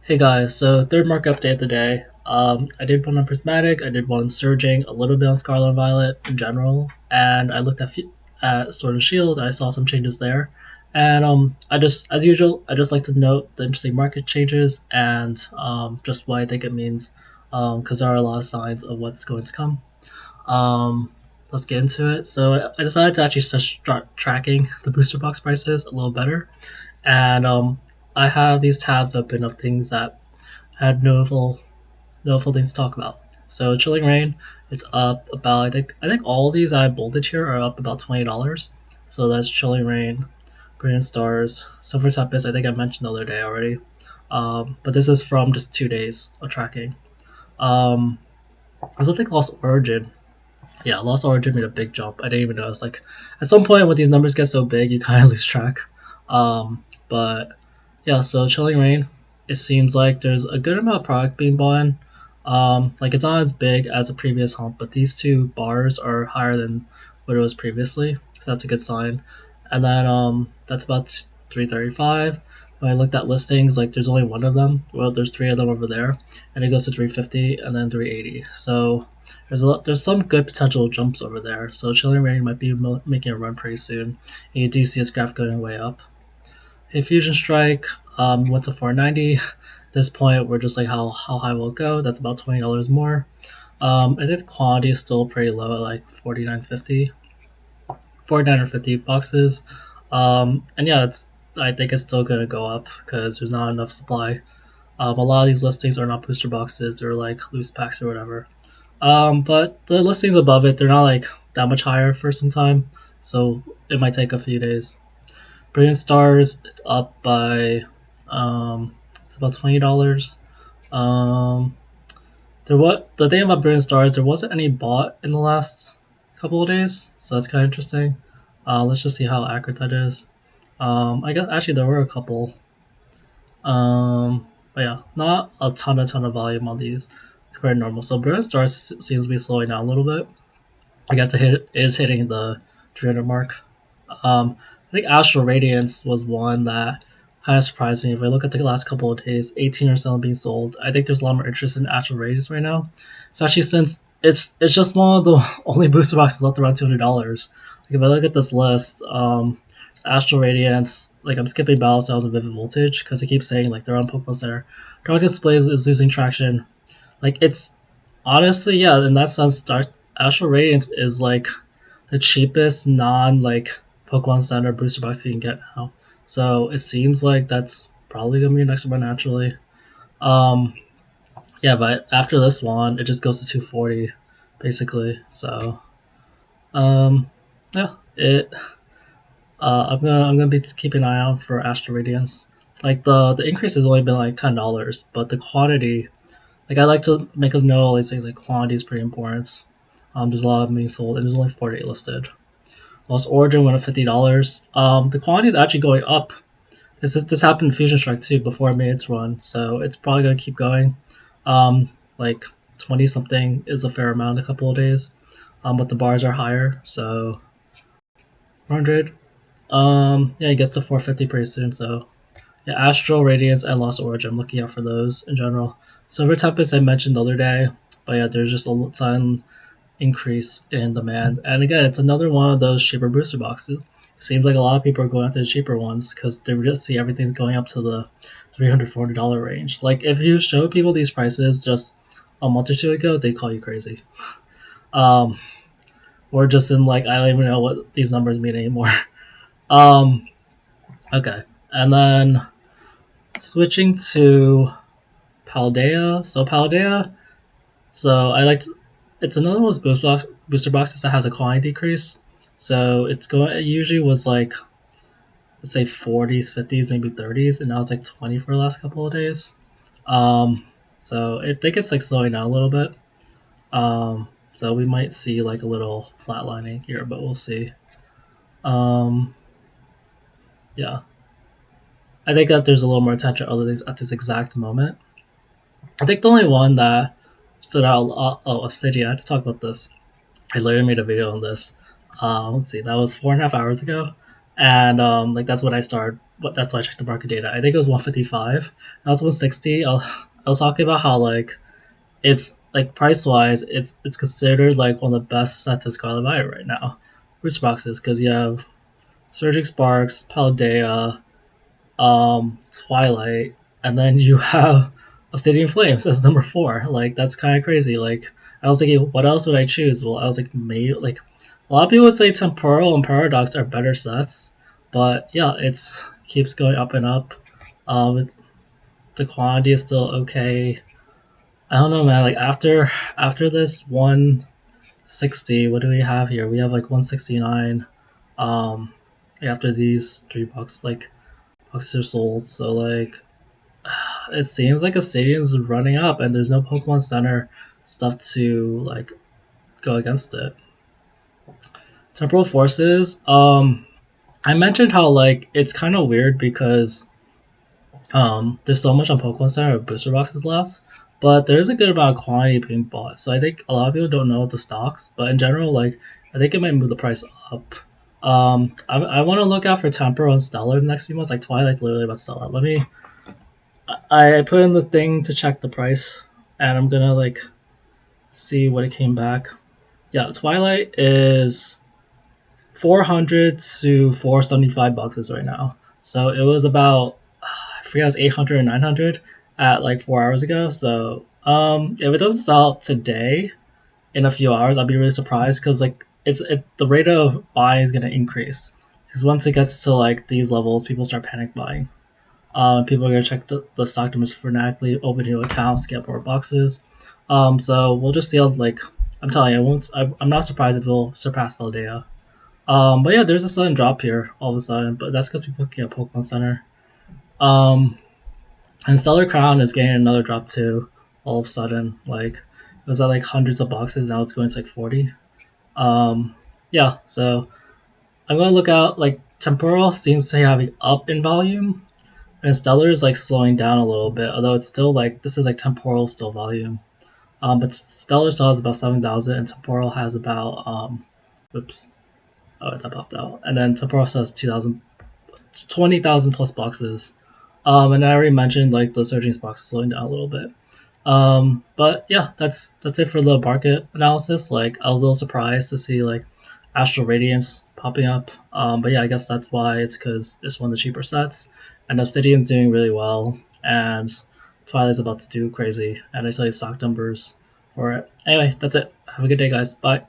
Hey guys, so third market update of the day. I did one on Prismatic, I did one on Surging, a little bit on Scarlet and Violet in general, and I looked at Sword and Shield. I saw some changes there, and I just, as usual, I just like to note the interesting market changes and just what I think it means, because there are a lot of signs of what's going to come. Um, let's get into it. So I decided to actually start tracking the booster box prices a little better, and I have these tabs open of things that had notable things to talk about. So Chilling Rain, it's up about I think all these I bolted here are up about $20. So that's Chilling Rain, Brilliant Stars, Silver Tempest. I think I mentioned the other day already, but this is from just 2 days of tracking. I also think Lost Origin. Yeah, Lost Origin made a big jump. I didn't even notice. Like at some point when these numbers get so big, you kind of lose track. But yeah, so Chilling Rain, it seems like there's a good amount of product being bought in. Like it's not as big as a previous hump, but these two bars are higher than what it was previously, so that's a good sign. And then that's about 335. When I looked at listings, like there's only one of them. Well, there's three of them over there, and it goes to 350 and then 380. So there's some good potential jumps over there. So Chilling Rain might be making a run pretty soon, and you do see its graph going way up. Hey, Fusion Strike went to 490. At this point, we're just like how high will it go? That's about $20 more. I think the quantity is still pretty low at like 49.50, 49 or 50 boxes. And yeah, it's I think it's still gonna go up because there's not enough supply. A lot of these listings are not booster boxes; they're like loose packs or whatever. But the listings above it, they're not like that much higher for some time, so it might take a few days. Brilliant Stars, it's up by it's about $20. Um, what the thing about Brilliant Stars, there wasn't any bought in the last couple of days, so that's kind of interesting. Let's just see how accurate that is. I guess actually there were a couple. But yeah, not a ton of volume on these. It's quite normal. So Brilliant Stars seems to be slowing down a little bit. I guess it is hitting the 300 mark. I think Astral Radiance was one that kind of surprised me. If I look at the last couple of days, 18 or so being sold. I think there's a lot more interest in Astral Radiance right now, especially since it's just one of the only booster boxes left around $200. Like if I look at this list, it's Astral Radiance. Like I'm skipping Battle Styles and Vivid Voltage because they keep saying like they're on Pokemon Center. Dark Displays is losing traction. Like it's honestly, yeah, in that sense, Astral Radiance is like the cheapest non like Pokemon Center booster box you can get now. So it seems like that's probably gonna be your next one naturally. Um, yeah, but after this one, it just goes to 240, basically. So yeah, it. I'm gonna be keeping an eye out for Astral Radiance. Like the increase has only been like $10, but the quantity, like I like to make a note of all these things. Like quantity is pretty important. There's a lot of them being sold, and there's only 48 listed. Lost Origin went up $50. The quantity is actually going up. This happened in Fusion Strike too before it made its run, so it's probably gonna keep going. Like 20 something is a fair amount in a couple of days. But the bars are higher, so 100. Yeah, it gets to 450 pretty soon. So yeah, Astral, Radiance, and Lost Origin. I'm looking out for those in general. Silver Tempest I mentioned the other day, but yeah, there's just a sudden increase in demand. And again, it's another one of those cheaper booster boxes. It seems like a lot of people are going after the cheaper ones because they just see everything's going up to the $300, $400 range. Like if you show people these prices just a month or two ago, they call you crazy. Um, or just in like I don't even know what these numbers mean anymore. Um, okay, and then switching to Paldea. So Paldea, so I like to, it's another one of those booster boxes that has a quantity decrease. So it's going. It usually was like let's say 40s, 50s, maybe 30s, and now it's like 20 for the last couple of days. Um, so I think it's like slowing down a little bit. So we might see like a little flatlining here, but we'll see. Um, yeah, I think that there's a little more attention to other things at this exact moment. I think the only one that stood out a lot. Oh, Obsidian. I have to talk about this. I literally made a video on this. Let's see, that was 4.5 hours ago, and like that's when I started what that's why I checked the market data. I think it was 155. Now it's 160. I was talking about how like it's like price wise, it's considered like one of the best sets of Scarlet Violet right now. Booster boxes because you have Surging Sparks, Paldea, Twilight, and then you have Obsidian Flames as number four. Like that's kind of crazy. Like I was thinking, what else would I choose? Well, I was like, maybe like a lot of people would say Temporal and Paradox are better sets, but yeah, it's keeps going up and up. The quantity is still okay. I don't know, man. Like after this 160, what do we have here? We have like 169. Um, after these 3 bucks, like bucks are sold. So like it seems like a stadium's running up, and there's no Pokemon Center stuff to like go against it. Temporal Forces. I mentioned how like it's kind of weird because there's so much on Pokemon Center of booster boxes left, but there's a good amount of quantity being bought. So I think a lot of people don't know the stocks, but in general, like I think it might move the price up. I want to look out for Temporal and Stellar the next few months. Like Twilight's literally about to sell out. Let me. I put in the thing to check the price, and I'm gonna like see what it came back. Yeah, Twilight is 400 to 475 boxes right now. So it was about I forget it was 800 or 900 at like 4 hours ago. So if it doesn't sell out today in a few hours, I'll be really surprised because like the rate of buying is gonna increase because once it gets to like these levels, people start panic buying. People are gonna check the stock numbers phonetically, open new accounts, get more boxes. So we'll just see how like I'm telling you, I'm not surprised if it'll surpass Valdea. But yeah, there's a sudden drop here all of a sudden, but that's because people get Pokemon Center. Um, and Stellar Crown is getting another drop too, all of a sudden. Like it was at like hundreds of boxes, now it's going to like 40. Um, yeah, so I'm gonna look out. Like Temporal seems to have an up in volume, and Stellar is like slowing down a little bit. Although it's still like this is like Temporal still volume. But Stellar still has about 7,000, and Temporal has about oops, oh that popped out. And then Temporal has 2,000 20,000 plus boxes. And I already mentioned like the surging box slowing down a little bit. But yeah, that's it for the market analysis. Like I was a little surprised to see like Astral Radiance popping up. But yeah, I guess that's why it's because it's one of the cheaper sets, and Obsidian's doing really well, and Twilight's about to do crazy. And I tell you stock numbers for it. Anyway, that's it. Have a good day, guys. Bye.